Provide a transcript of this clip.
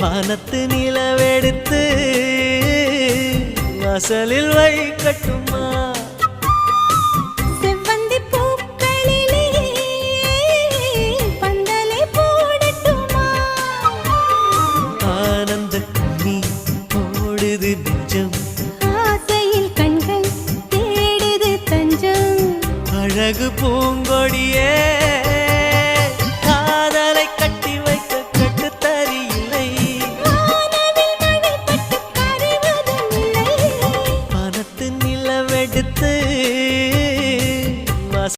வானத்து நிலவெடுத்து வாசலில் வைக்கட்டுமா செவ்வந்தி பூக்களிலே பந்தலை போடட்டுமா ஆனந்த கண்ணீர் ஓடுது நெஞ்சம் ஆசையில் கண்கள் தேடுது தஞ்சம் அழகு பூங்கொடியே